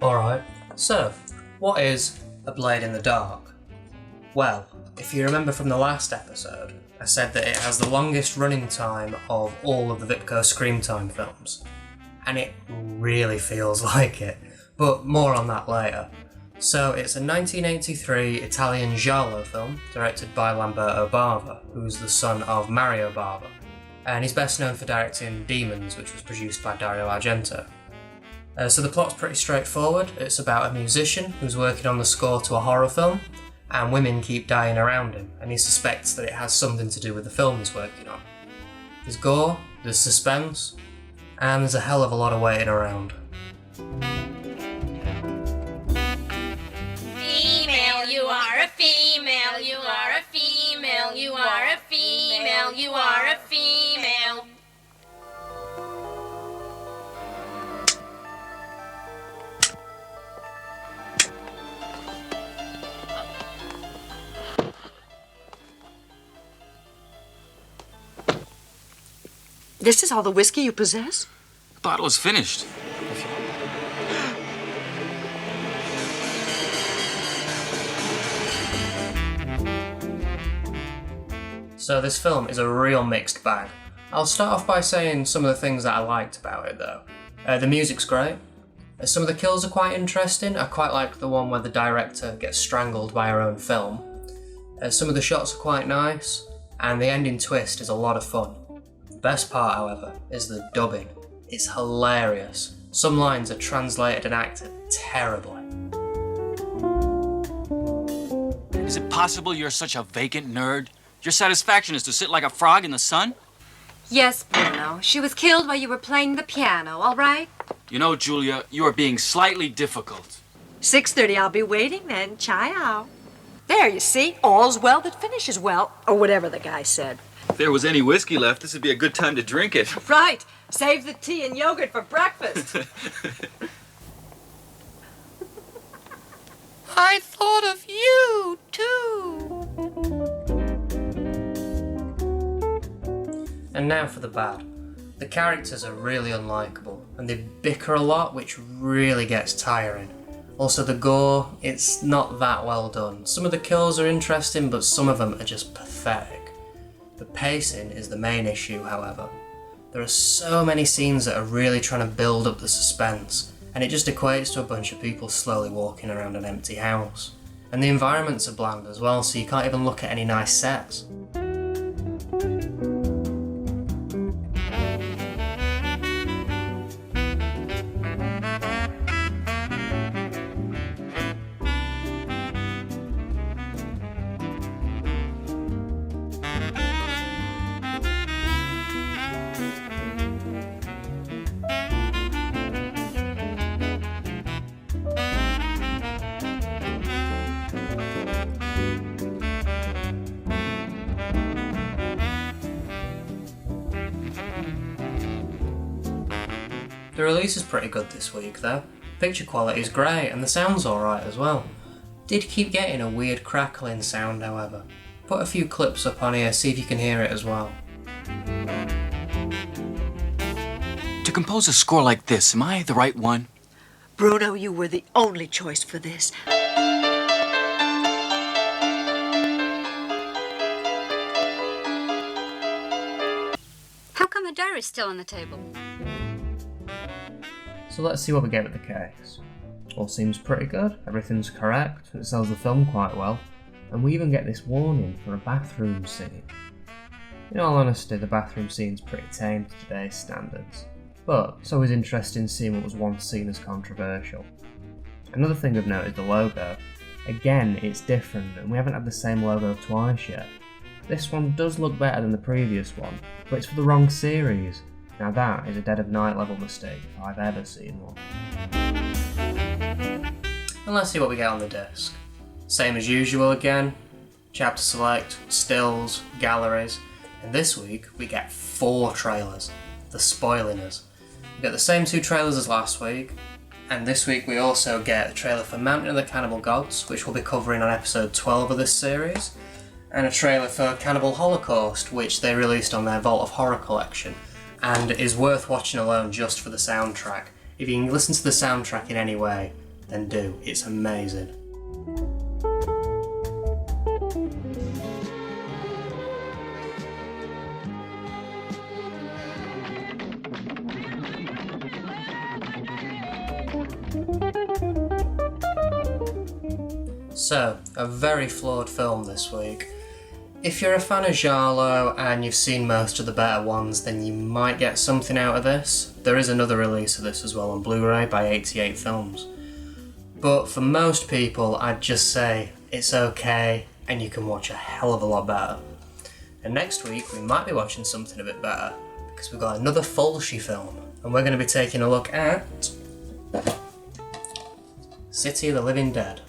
Alright, so, what is A Blade in the Dark? Well, if you remember from the last episode, I said that it has the longest running time of all of the Vipco Screamtime films. And it really feels like it, but more on that later. So it's a 1983 Italian giallo film directed by Lamberto Bava, who's the son of Mario Bava. And he's best known for directing Demons, which was produced by Dario Argento. So the plot's pretty straightforward. It's about a musician who's working on the score to a horror film, and women keep dying around him, and he suspects that it has something to do with the film he's working on. There's gore, there's suspense, and there's a hell of a lot of waiting around. Female, you are a female, you are a female, you are a female, you are a female. This is all the whiskey you possess? The bottle is finished. So this film is a real mixed bag. I'll start off by saying some of the things that I liked about it though. The music's great. Some of the kills are quite interesting. I quite like the one where the director gets strangled by her own film. Some of the shots are quite nice, and the ending twist is a lot of fun. The best part, however, is the dubbing. It's hilarious. Some lines are translated and acted terribly. Is it possible you're such a vacant nerd? Your satisfaction is to sit like a frog in the sun? Yes, Bruno. She was killed while you were playing the piano, all right? You know, Julia, you are being slightly difficult. 6:30, I'll be waiting then. Ciao. There, you see? All's well that finishes well, or whatever the guy said. If there was any whiskey left, this would be a good time to drink it. Right. Save the tea and yogurt for breakfast. I thought of you, too. And now for the bad. The characters are really unlikable, and they bicker a lot, which really gets tiring. Also the gore, it's not that well done. Some of the kills are interesting, but some of them are just pathetic. The pacing is the main issue, however. There are so many scenes that are really trying to build up the suspense, and it just equates to a bunch of people slowly walking around an empty house. And the environments are bland as well, so you can't even look at any nice sets. The release is pretty good this week though. Picture quality is great and the sound's alright as well. Did keep getting a weird crackling sound however. Put a few clips up on here, see if you can hear it as well. To compose a score like this, am I the right one? Bruno, you were the only choice for this. How come the diary's still on the table? So let's see what we get with the case. All seems pretty good, everything's correct, it sells the film quite well, and we even get this warning for a bathroom scene. In all honesty, the bathroom scene's pretty tame to today's standards, but it's always interesting seeing what was once seen as controversial. Another thing I've noted is the logo. Again, it's different, and we haven't had the same logo twice yet. This one does look better than the previous one, but it's for the wrong series. Now that is a Dead of Night level mistake if I've ever seen one. And let's see what we get on the disc. Same as usual again, chapter select, stills, galleries, and this week we get 4 trailers. They're spoiling us. We get the same 2 trailers as last week, and this week we also get a trailer for Mountain of the Cannibal Gods, which we'll be covering on episode 12 of this series, and a trailer for Cannibal Holocaust, which they released on their Vault of Horror collection, and is worth watching alone just for the soundtrack. If you can listen to the soundtrack in any way, then do. It's amazing. So, a very flawed film this week. If you're a fan of giallo and you've seen most of the better ones, then you might get something out of this. There is another release of this as well on Blu-ray by 88 Films. But for most people, I'd just say it's okay and you can watch a hell of a lot better. And next week we might be watching something a bit better because we've got another Fulci film and we're going to be taking a look at City of the Living Dead.